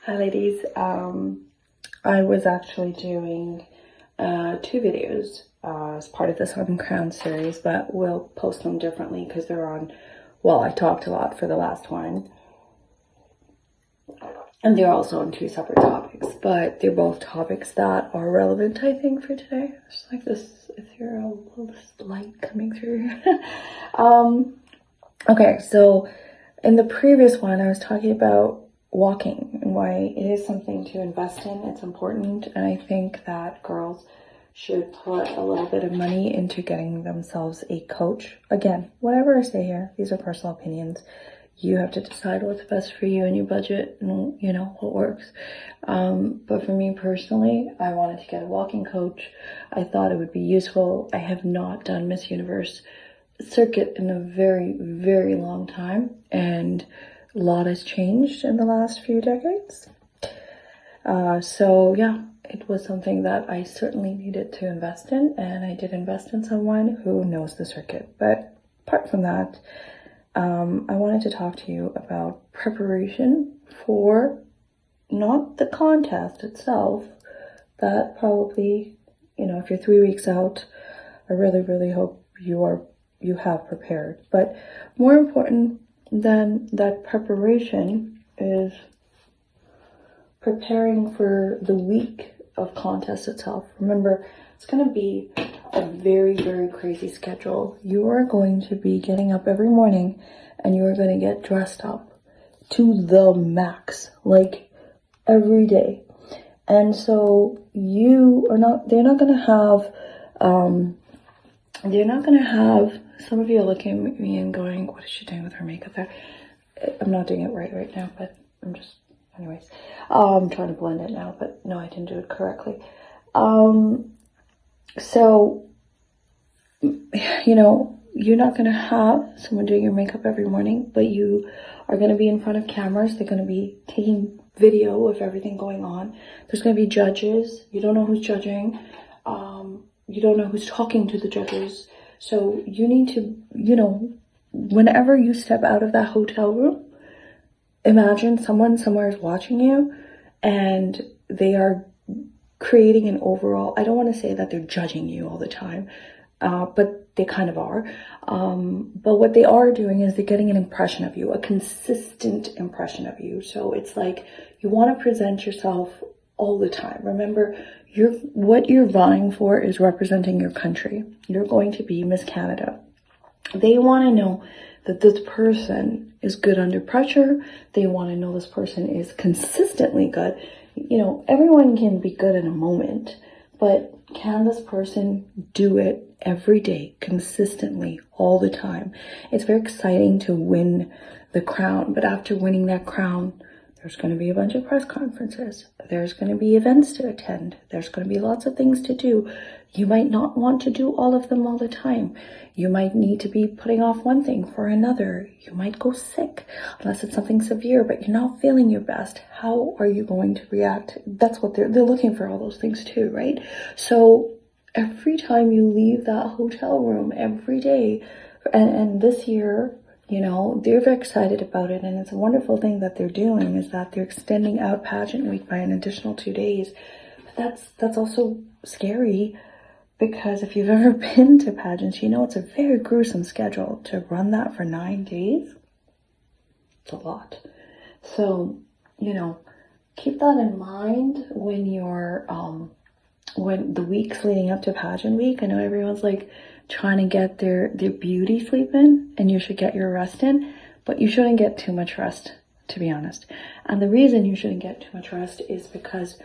Hi ladies, I was actually doing 2 videos as part of this On Crown series, but we'll post them differently because they're on, well, I talked a lot for the last one. And they're also on 2 separate topics, but they're both topics that are relevant, I think, for today. Just like this, if you're a little light coming through. Okay, so in the previous one, I was talking about walking and why it is something to invest in. It's important, and I think that girls should put a little bit of money into getting themselves a coach. Again, whatever I say here, these are personal opinions. You have to decide what's best for you and your budget and, you know, what works. But for me personally, I wanted to get a walking coach. I thought it would be useful. I have not done Miss Universe circuit in a very, very long time, and a lot has changed in the last few decades. So yeah, it was something that I certainly needed to invest in, and I did invest in someone who knows the circuit. But apart from that, I wanted to talk to you about preparation for not the contest itself. That probably, you know, if you're 3 weeks out, I really, really hope you have prepared. But more important than that preparation is preparing for the week of contest itself. Remember, it's going to be a very, very crazy schedule. You are going to be getting up every morning and you are going to get dressed up to the max, like every day. And so they're not going to have, some of you are looking at me and going, what is she doing with her makeup there? I'm not doing it right now, but I'm just, anyways, I'm trying to blend it now, but no, I didn't do it correctly. So, you know, you're not going to have someone doing your makeup every morning, but you are going to be in front of cameras. They're going to be taking video of everything going on. There's going to be judges. You don't know who's judging. You don't know who's talking to the judges. So you need to, you know, whenever you step out of that hotel room, imagine someone somewhere is watching you and they are creating an overall, I don't want to say that they're judging you all the time, but they kind of are. But what they are doing is they're getting an impression of you, a consistent impression of you. So it's like you want to present yourself all the time. Remember, what you're vying for is representing your country. You're going to be Miss Canada. They want to know that this person is good under pressure. They want to know this person is consistently good. You know, everyone can be good in a moment, but can this person do it every day, consistently, all the time? It's very exciting to win the crown, but after winning that crown, there's going to be a bunch of press conferences. There's going to be events to attend. There's going to be lots of things to do. You might not want to do all of them all the time. You might need to be putting off one thing for another. You might go sick, unless it's something severe, but you're not feeling your best. How are you going to react? That's what they're looking for, all those things too, right? So every time you leave that hotel room every day, and this year, you know, they're very excited about it, and it's a wonderful thing that they're doing is that they're extending out pageant week by an additional 2 days. But that's also scary, because if you've ever been to pageants, you know it's a very gruesome schedule. To run that for 9 days, it's a lot. So, you know, keep that in mind when you're when the weeks leading up to pageant week. I know everyone's like trying to get their beauty sleep in, and you should get your rest in, but you shouldn't get too much rest, to be honest. And the reason you shouldn't get too much rest is because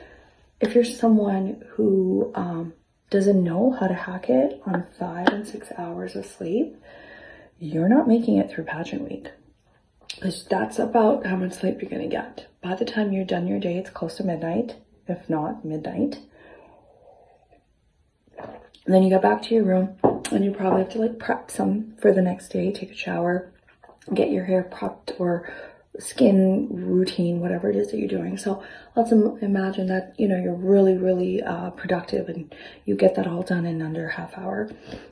if you're someone who doesn't know how to hack it on 5 and 6 hours of sleep, you're not making it through pageant week. Because that's about how much sleep you're going to get. By the time you're done your day, it's close to midnight, if not midnight. And then you go back to your room, and you probably have to like prep some for the next day, take a shower, get your hair prepped or skin routine, whatever it is that you're doing. So let's imagine that, you know, you're really, really productive and you get that all done in under a half hour,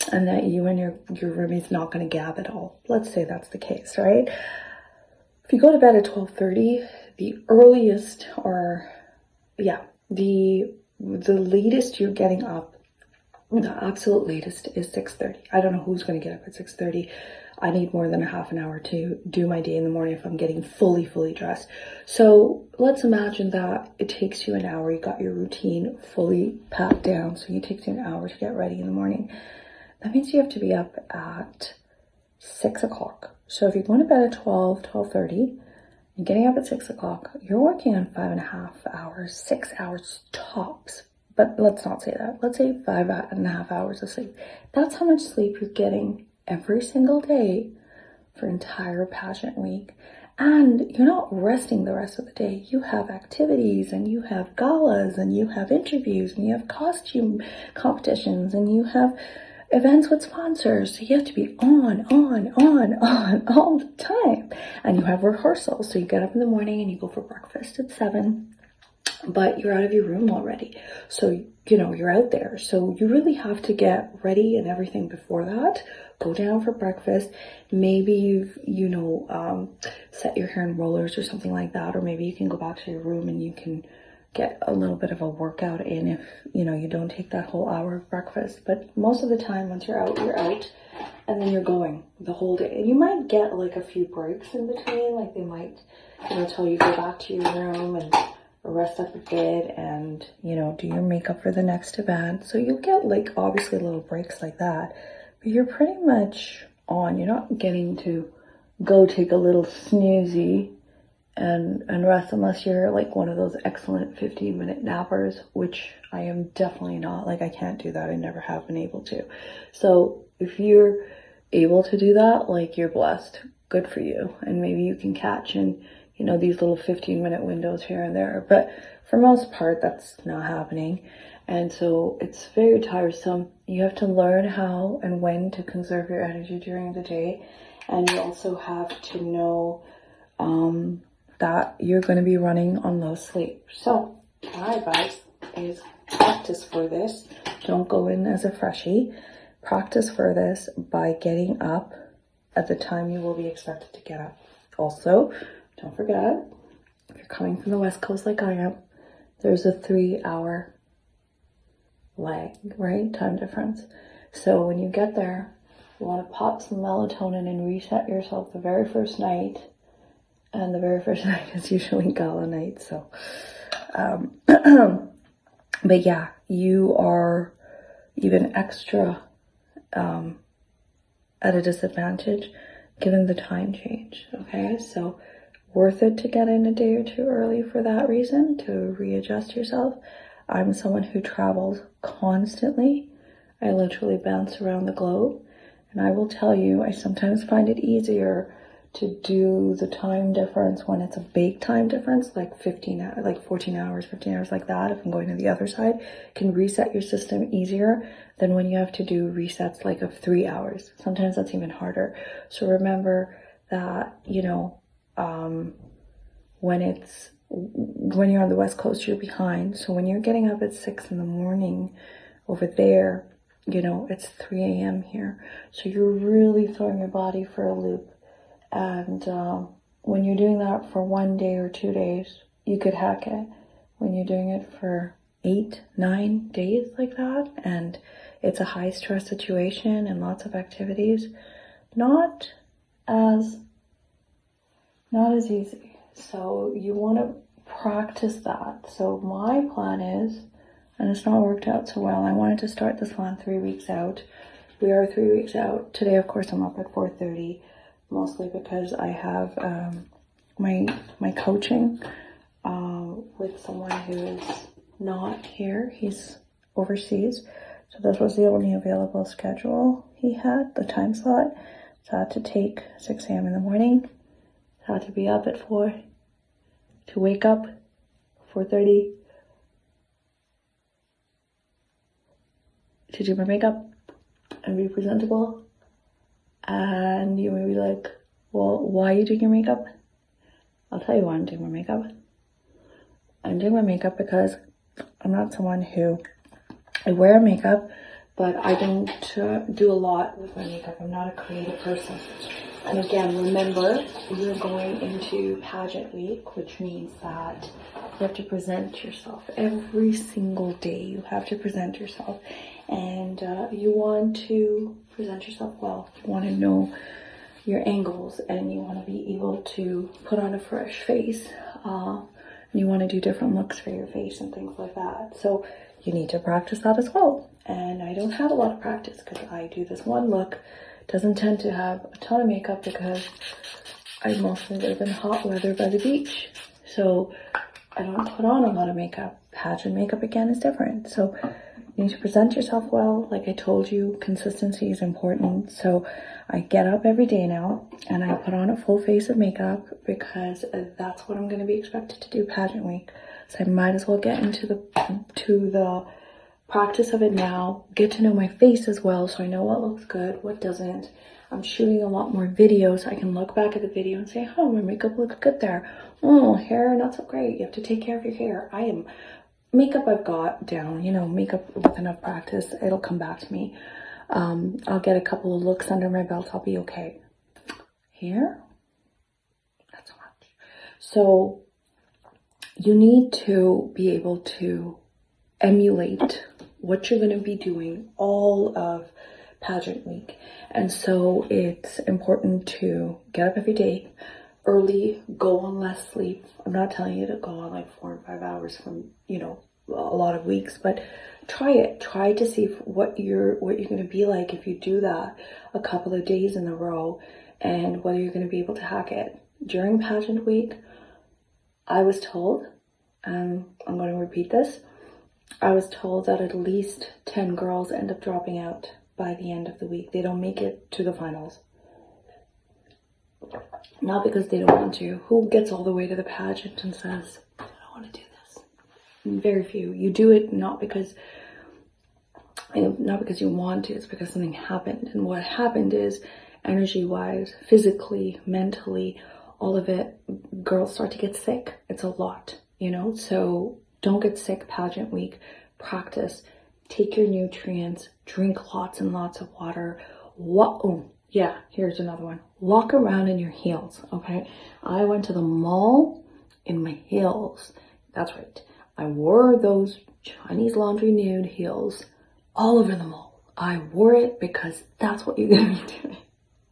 and that you and your roomie's not going to gab at all. Let's say that's the case, right? If you go to bed at 12:30, the earliest, or yeah, the latest you're getting up, the absolute latest, is 6:30. I don't know who's going to get up at 6:30. I need more than a half an hour to do my day in the morning if I'm getting fully dressed. So let's imagine that it takes you an hour. You got your routine fully packed down. So it takes you an hour to get ready in the morning. That means you have to be up at 6 o'clock. So if you're going to bed at 12:30, and getting up at 6 o'clock, you're working on 5.5 hours, 6 hours tops. But let's not say that. Let's say 5.5 hours of sleep. That's how much sleep you're getting every single day for entire pageant week. And you're not resting the rest of the day. You have activities, and you have galas, and you have interviews, and you have costume competitions, and you have events with sponsors. So you have to be on all the time. And you have rehearsals. So you get up in the morning and you go for breakfast at 7, but you're out of your room already. So, you're out there. So you really have to get ready and everything before that. Go down for breakfast. Maybe you've, set your hair in rollers or something like that. Or maybe you can go back to your room and you can get a little bit of a workout in if, you don't take that whole hour of breakfast. But most of the time, once you're out, and then you're going the whole day. And you might get like a few breaks in between. Like they might, tell you go back to your room and rest up a bit and, do your makeup for the next event. So you'll get like obviously little breaks like that. But you're pretty much on. You're not getting to go take a little snoozy and rest, unless you're like one of those excellent 15-minute nappers, which I am definitely not. Like I can't do that. I never have been able to. So if you're able to do that, like you're blessed. Good for you. And maybe you can catch in, these little 15-minute windows here and there. But for most part, that's not happening. And so it's very tiresome. You have to learn how and when to conserve your energy during the day. And you also have to know that you're going to be running on low sleep. So my advice is practice for this. Don't go in as a freshie. Practice for this by getting up at the time you will be expected to get up. Also, don't forget, if you're coming from the West Coast like I am, there's a 3-hour lag, right? Time difference. So when you get there, you want to pop some melatonin and reset yourself the very first night. And the very first night is usually gala night. So, but yeah, you are even extra at a disadvantage given the time change. Okay, so worth it to get in a day or two early for that reason, to readjust yourself. I'm someone who travels constantly. I literally bounce around the globe, and I will tell you, I sometimes find it easier to do the time difference when it's a big time difference, like 14 hours, 15 hours like that. If I'm going to the other side, can reset your system easier than when you have to do resets like of 3 hours. Sometimes that's even harder. So remember that, when you're on the West Coast, you're behind. So when you're getting up at 6 in the morning over there, it's 3 a.m. here. So you're really throwing your body for a loop. And when you're doing that for 1 day or 2 days, you could hack it. When you're doing it for 8, 9 days like that, and it's a high stress situation and lots of activities, not as easy. So you want to practice that. So my plan is, and it's not worked out so well, I wanted to start this plan 3 weeks out. We are 3 weeks out. Today, of course, I'm up at 4:30. Mostly because I have my coaching with someone who is not here. He's overseas. So this was the only available schedule he had, the time slot. So I had to take 6 a.m. in the morning. I had to be up at 4 to wake up 4:30 to do my makeup and be presentable. And you may be like, well, why are you doing your makeup? I'll tell you why I'm doing my makeup. I'm doing my makeup because I'm not someone who, I wear makeup, but I don't do a lot with my makeup. I'm not a creative person. And again, remember, you're going into pageant week, which means that you have to present yourself every single day. You have to present yourself, and you want to present yourself well. You want to know your angles, and you want to be able to put on a fresh face. And you want to do different looks for your face and things like that. So you need to practice that as well. And I don't have a lot of practice because I do this one look. Doesn't tend to have a ton of makeup because I mostly live in hot weather by the beach. So I don't put on a lot of makeup. Pageant makeup, again, is different. So you need to present yourself well. Like I told you, consistency is important. So I get up every day now and I put on a full face of makeup because that's what I'm going to be expected to do pageant week. So I might as well get into the practice of it now, get to know my face as well so I know what looks good, what doesn't. I'm shooting a lot more videos so I can look back at the video and say, oh, my makeup looks good there. Oh, hair, not so great. You have to take care of your hair. Makeup I've got down, makeup with enough practice, it'll come back to me. I'll get a couple of looks under my belt, I'll be okay. Hair, not so much. So you need to be able to emulate what you're going to be doing all of pageant week. And so it's important to get up every day early, go on less sleep. I'm not telling you to go on like 4 and 5 hours from, a lot of weeks, but try it. Try to see what you're going to be like if you do that a couple of days in a row and whether you're going to be able to hack it. During pageant week, I was told, I'm going to repeat this, I was told that at least 10 girls end up dropping out by the end of the week. They don't make it to the finals. Not because they don't want to. Who gets all the way to the pageant and says, I don't want to do this? Very few. You do it not because you want to, it's because something happened. And what happened is, energy-wise, physically, mentally, all of it, girls start to get sick. It's a lot, so don't get sick pageant week. Practice. Take your nutrients. Drink lots and lots of water. Here's another one. Walk around in your heels, okay? I went to the mall in my heels. That's right. I wore those Chinese laundry nude heels all over the mall. I wore it because that's what you're going to be doing.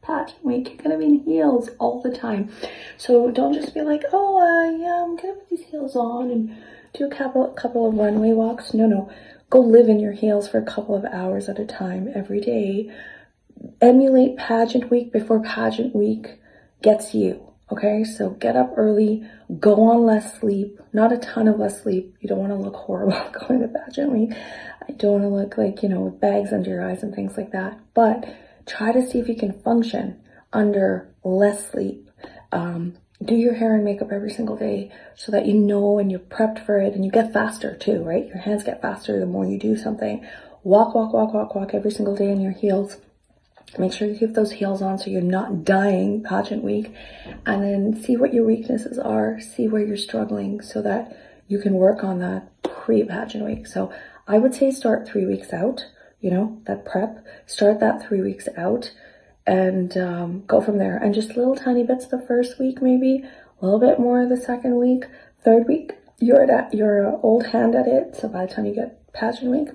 Pageant week, you're going to be in heels all the time. So don't just be like, I'm going to put these heels on and do a couple of runway walks. No. Go live in your heels for a couple of hours at a time every day. Emulate pageant week before pageant week gets you. Okay, so get up early, go on less sleep, not a ton of less sleep. You don't want to look horrible going to pageant week. I don't want to look like, with bags under your eyes and things like that. But try to see if you can function under less sleep. Do your hair and makeup every single day so that and you're prepped for it and you get faster too, right? Your hands get faster the more you do something. Walk every single day in your heels. Make sure you keep those heels on so you're not dying pageant week. And then see what your weaknesses are. See where you're struggling so that you can work on that pre-pageant week. So I would say start 3 weeks out, that prep. Start that 3 weeks out and go from there. And just little tiny bits the first week, maybe a little bit more the second week. Third week, you're an old hand at it. So by the time you get pageant week,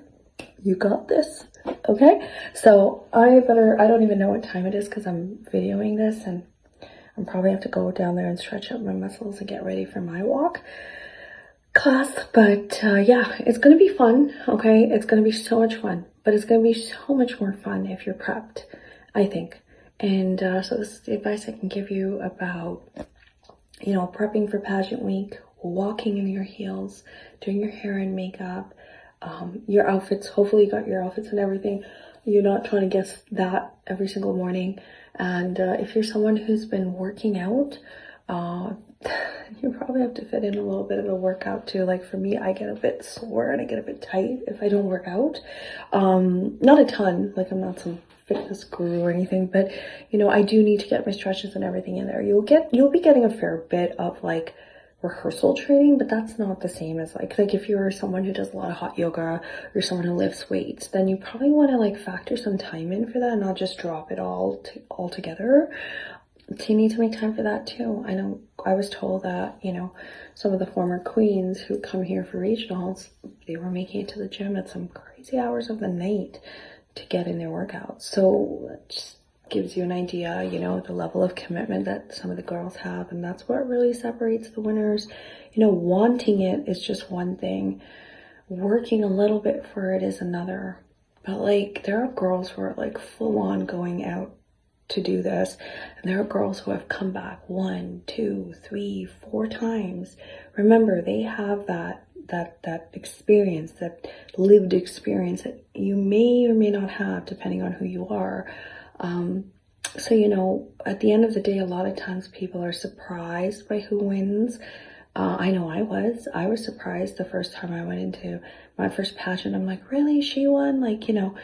you got this. Okay, so I don't even know what time it is because I'm videoing this and I'm probably have to go down there and stretch out my muscles and get ready for my walk class. But it's going to be fun. Okay, it's going to be so much fun, but it's going to be so much more fun if you're prepped, I think. And so this is the advice I can give you about, prepping for pageant week, walking in your heels, doing your hair and makeup, your outfits. Hopefully you got your outfits and everything. You're not trying to guess that every single morning. And if you're someone who's been working out, you probably have to fit in a little bit of a workout too. Like for me, I get a bit sore and I get a bit tight if I don't work out. Not a ton, like I'm not some fitness guru or anything, but I do need to get my stretches and everything in there. You'll be getting a fair bit of like rehearsal training, but that's not the same as like if you're someone who does a lot of hot yoga or someone who lifts weights, then you probably want to like factor some time in for that and not just drop it all together. So you need to make time for that too. I know I was told that, you know, some of the former queens who come here for regionals, they were making it to the gym at some crazy hours of the night to get in their workouts. So it just gives you an idea, you know, the level of commitment that some of the girls have. And that's what really separates the winners. You know, wanting it is just one thing. Working a little bit for it is another. But like, there are girls who are like full on going out to do this, and there are girls who have come back 1, 2, 3, 4 times. Remember, they have that experience, that lived experience that you may or may not have depending on who you are. So, you know, at the end of the day, a lot of times people are surprised by who wins. I know I was surprised the first time I went into my first pageant. I'm like, really? She won? Like, you know,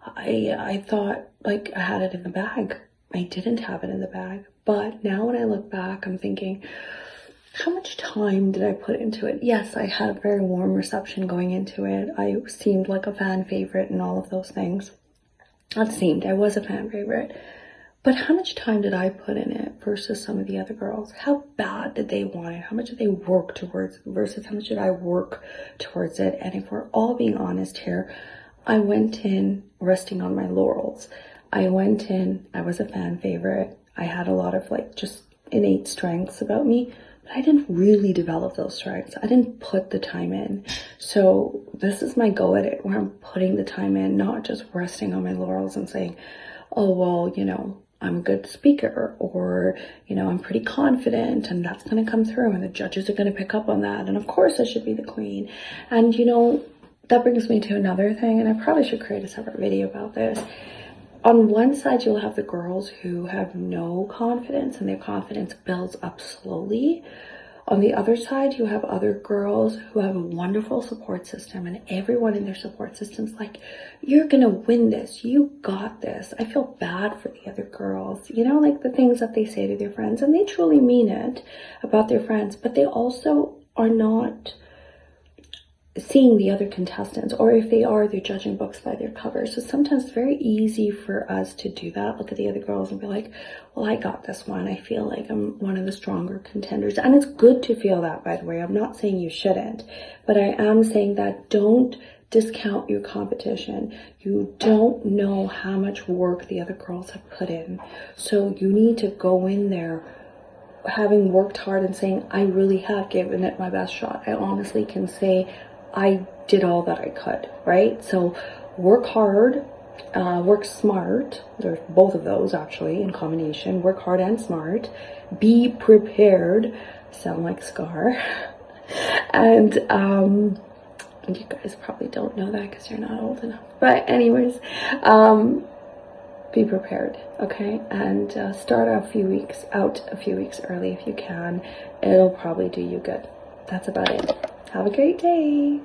I thought like I had it in the bag. I didn't have it in the bag. But now when I look back, I'm thinking, how much time did I put into it? Yes, I had a very warm reception going into it. I seemed like a fan favorite and all of those things. Not seemed, I was a fan favorite. But how much time did I put in it versus some of the other girls? How bad did they want it? How much did they work towards it versus how much did I work towards it? And if we're all being honest here, I went in resting on my laurels. I went in, I was a fan favorite. I had a lot of like just innate strengths about me, but I didn't really develop those strengths. I didn't put the time in. So this is my go at it, where I'm putting the time in, not just resting on my laurels and saying, oh, well, you know, I'm a good speaker, or, you know, I'm pretty confident and that's going to come through and the judges are going to pick up on that. And of course I should be the queen. And, you know, that brings me to another thing, and I probably should create a separate video about this. On one side, you'll have the girls who have no confidence and their confidence builds up slowly. On the other side, you have other girls who have a wonderful support system, and everyone in their support system's like, you're gonna win this, you got this. I feel bad for the other girls, you know, like the things that they say to their friends, and they truly mean it about their friends, but they also are not seeing the other contestants, or if they are, they're judging books by their cover. So sometimes it's very easy for us to do that, look at the other girls and be like, well, I got this one, I feel like I'm one of the stronger contenders. And it's good to feel that, by the way. I'm not saying you shouldn't, but I am saying that don't discount your competition. You don't know how much work the other girls have put in, so you need to go in there having worked hard and saying, I really have given it my best shot. I honestly can say I did all that I could, right? So work hard, work smart. There's both of those actually in combination. Work hard and smart. Be prepared. Sound like Scar. And you guys probably don't know that because you're not old enough. But anyways, be prepared, okay? And start out a few weeks early if you can. It'll probably do you good. That's about it. Have a great day.